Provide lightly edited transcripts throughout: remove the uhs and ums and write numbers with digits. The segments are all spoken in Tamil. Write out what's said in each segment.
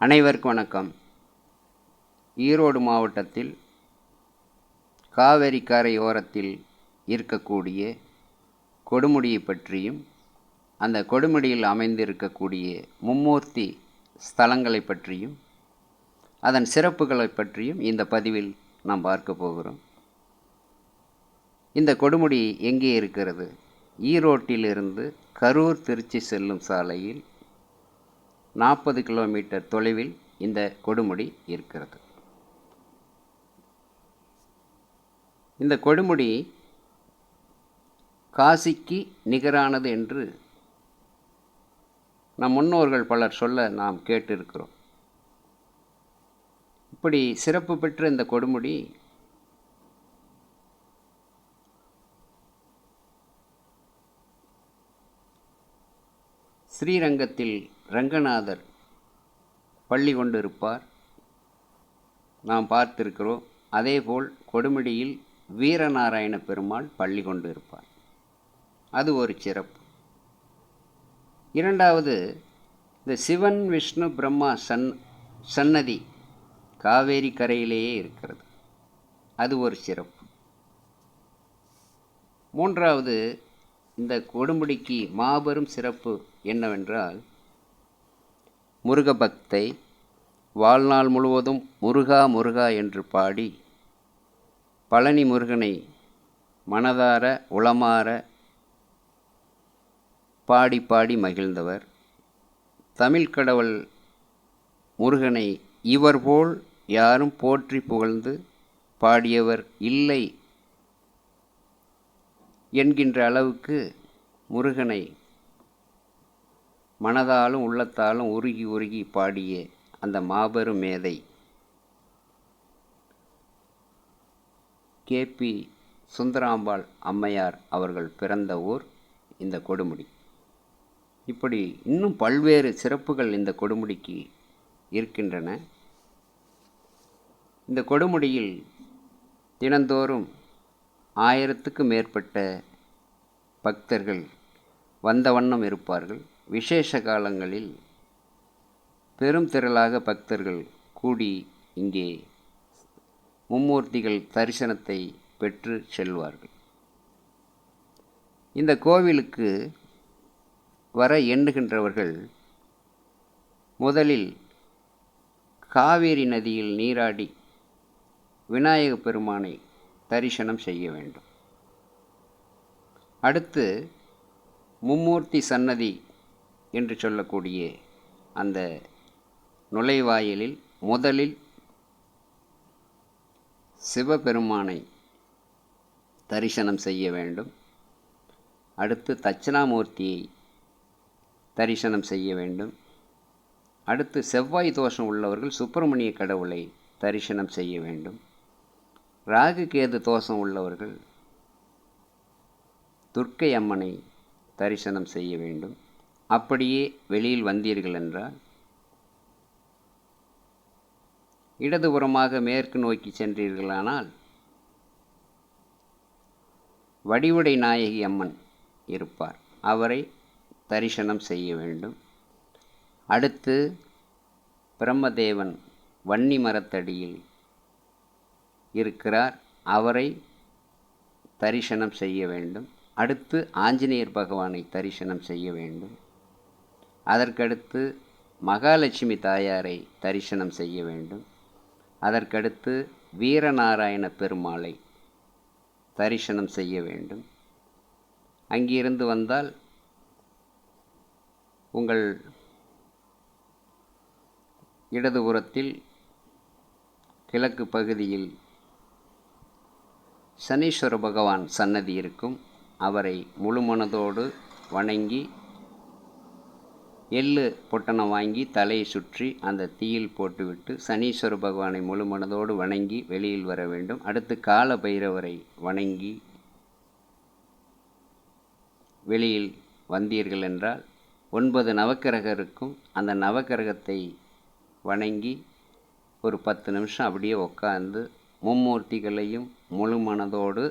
அனைவருக்கும் வணக்கம். ஈரோடு மாவட்டத்தில் காவேரி கரையோரத்தில் இருக்கக்கூடிய கொடுமுடியை பற்றியும் அந்த கொடுமுடியில் அமைந்திருக்கக்கூடிய மும்மூர்த்தி ஸ்தலங்களை பற்றியும் அதன் சிறப்புகளை பற்றியும் இந்த பதிவில் நாம் பார்க்க போகிறோம். இந்த கொடுமுடி எங்கே இருக்கிறது? ஈரோட்டிலிருந்து கரூர் திருச்சி செல்லும் சாலையில் 40 கிலோமீட்டர் தொலைவில் இந்த கொடுமுடி இருக்கிறது. இந்த கொடுமுடி காசிக்கு நிகரானது என்று நம் முன்னோர்கள் பலர் சொல்ல நாம் கேட்டிருக்கிறோம். இப்படி சிறப்பு பெற்ற இந்த கொடுமுடி ஸ்ரீரங்கத்தில் ரங்கநாதர் பள்ளி கொண்டிருப்பார், நாம் பார்த்திருக்கிறோம். அதேபோல் கொடுமுடியில் வீரநாராயண பெருமாள் பள்ளி கொண்டு இருப்பார். அது ஒரு சிறப்பு. இரண்டாவது, இந்த சிவன் விஷ்ணு பிரம்மா சன்னதி காவேரி கரையிலேயே இருக்கிறது. அது ஒரு சிறப்பு. மூன்றாவது, இந்த கொடுமுடிக்கு மாபெரும் சிறப்பு என்னவென்றால், முருக பக்தை வாழ்நாள் முழுவதும் முருகா முருகா என்று பாடி பழனி முருகனை மனதார உளமாற பாடி பாடி மகிழ்ந்தவர். தமிழ் கடவுள் முருகனை இவர் போல் யாரும் போற்றி புகழ்ந்து பாடியவர் இல்லை என்கின்ற அளவுக்கு முருகனை மனதாலும் உள்ளத்தாலும் உருகி உருகி பாடிய அந்த மாபெரும் மேதை KP சுந்தராம்பாள் அம்மையார் அவர்கள் பிறந்த ஊர் இந்த கொடுமுடி. இப்படி இன்னும் பல்வேறு சிறப்புகள் இந்த கொடுமுடிக்கு இருக்கின்றன. இந்த கொடுமுடியில் தினந்தோறும் 1000க்கும் மேற்பட்ட பக்தர்கள் வந்த வண்ணம் இருப்பார்கள். விசேஷ காலங்களில் பெரும் திரளாக பக்தர்கள் கூடி இங்கே மும்மூர்த்திகள் தரிசனத்தை பெற்று செல்வார்கள். இந்த கோவிலுக்கு வர எண்ணுகின்றவர்கள் முதலில் காவேரி நதியில் நீராடி விநாயக பெருமானை தரிசனம் செய்ய வேண்டும். அடுத்து மும்மூர்த்தி சன்னதி என்று சொல்லக்கூடிய அந்த நுழைவாயிலில் முதலில் சிவபெருமானை தரிசனம் செய்ய வேண்டும். அடுத்து தட்சிணாமூர்த்தியை தரிசனம் செய்ய வேண்டும். அடுத்து செவ்வாய் தோஷம் உள்ளவர்கள் சுப்பிரமணிய கடவுளை தரிசனம் செய்ய வேண்டும். ராகு கேது தோஷம் உள்ளவர்கள் துர்க்கை அம்மனை தரிசனம் செய்ய வேண்டும். அப்படியே வெளியில் வந்தீர்கள் என்றால் இடதுபுறமாக மேற்கு நோக்கி சென்றீர்களானால் வடிவுடை நாயகி அம்மன் இருப்பார், அவரை தரிசனம் செய்ய வேண்டும். அடுத்து பிரம்மதேவன் வன்னி மரத்தடியில் இருக்கிறார், அவரை தரிசனம் செய்ய வேண்டும். அடுத்து ஆஞ்சநேயர் பகவானை தரிசனம் செய்ய வேண்டும். அதற்கடுத்து மகாலட்சுமி தாயாரை தரிசனம் செய்ய வேண்டும். அதற்கடுத்து வீரநாராயண பெருமாளை தரிசனம் செய்ய வேண்டும். அங்கிருந்து வந்தால் உங்கள் இடதுபுறத்தில் கிழக்கு பகுதியில் சனீஸ்வர பகவான் சன்னதி இருக்கும். அவரை முழுமனதோடு வணங்கி எள்ளு பொட்டணம் வாங்கி தலையை சுற்றி அந்த தீயில் போட்டுவிட்டு சனீஸ்வர பகவானை முழுமனதோடு வணங்கி வெளியில் வர வேண்டும். அடுத்து கால பைரவரை வணங்கி வெளியில் வந்தீர்கள் என்றால் 9 நவக்கிரகருக்கும் அந்த நவக்கிரகத்தை வணங்கி ஒரு 10 நிமிஷம் அப்படியே உட்கார்ந்து மும்மூர்த்திகளையும் முழு மனதோடு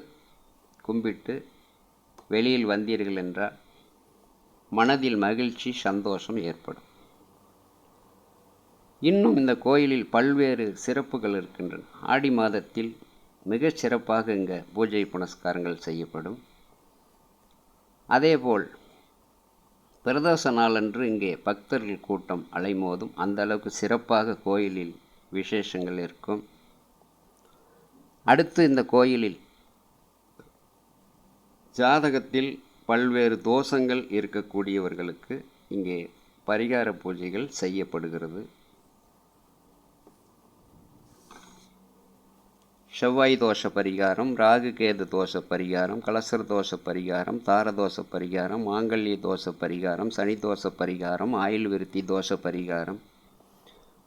கும்பிட்டு வெளியில் வந்தீர்கள் என்றால் மனதில் மகிழ்ச்சி சந்தோஷம் ஏற்படும். இன்னும் இந்த கோயிலில் பல்வேறு சிறப்புகள் இருக்கின்றன. ஆடி மாதத்தில் மிகச் சிறப்பாக இங்கே பூஜை புனஸ்காரங்கள் செய்யப்படும். அதேபோல் பிரதோஷ நாளன்று இங்கே பக்தர்கள் கூட்டம் அலைமோதும். அந்த அளவுக்கு சிறப்பாக கோயிலில் விசேஷங்கள் இருக்கும். அடுத்து இந்த கோயிலில் ஜாதகத்தில் பல்வேறு தோஷங்கள் இருக்கக்கூடியவர்களுக்கு இங்கே பரிகார பூஜைகள் செய்யப்படுகிறது. செவ்வாய் தோஷ பரிகாரம், ராகு கேது தோஷ பரிகாரம், கலசர தோஷ பரிகாரம், தாரதோஷ பரிகாரம், மாங்கல்ய தோஷ பரிகாரம், சனி தோஷ பரிகாரம், ஆயுள் விருத்தி தோஷ பரிகாரம்,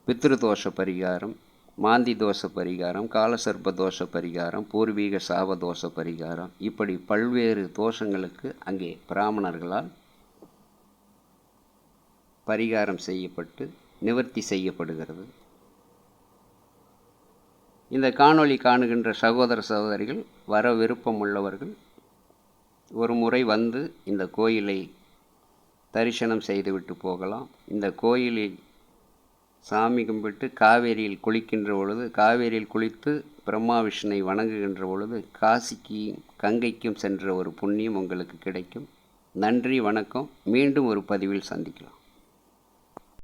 பித்ரு தோஷ பரிகாரம், மாந்தி தோஷ பரிகாரம், காலசர்ப்ப தோஷ பரிகாரம், பூர்வீக சாப தோஷ பரிகாரம், இப்படி பல்வேறு தோஷங்களுக்கு அங்கே பிராமணர்களால் பரிகாரம் செய்யப்பட்டு நிவர்த்தி செய்யப்படுகிறது. இந்த காணொளி காணுகின்ற சகோதர சகோதரிகள் வர விருப்பம் உள்ளவர்கள் ஒரு முறை வந்து இந்த கோயிலை தரிசனம் செய்துவிட்டு போகலாம். இந்த கோயிலில் சாமி கும்பிட்டு காவேரியில் குளிக்கின்ற பொழுது, காவேரியில் குளித்து பிரம்மா விஷ்ணுவை வணங்குகின்ற பொழுது காசிக்கும் கங்கைக்கும் சென்ற ஒரு புண்ணியம் உங்களுக்கு கிடைக்கும். நன்றி, வணக்கம். மீண்டும் ஒரு பதிவில் சந்திக்கலாம்.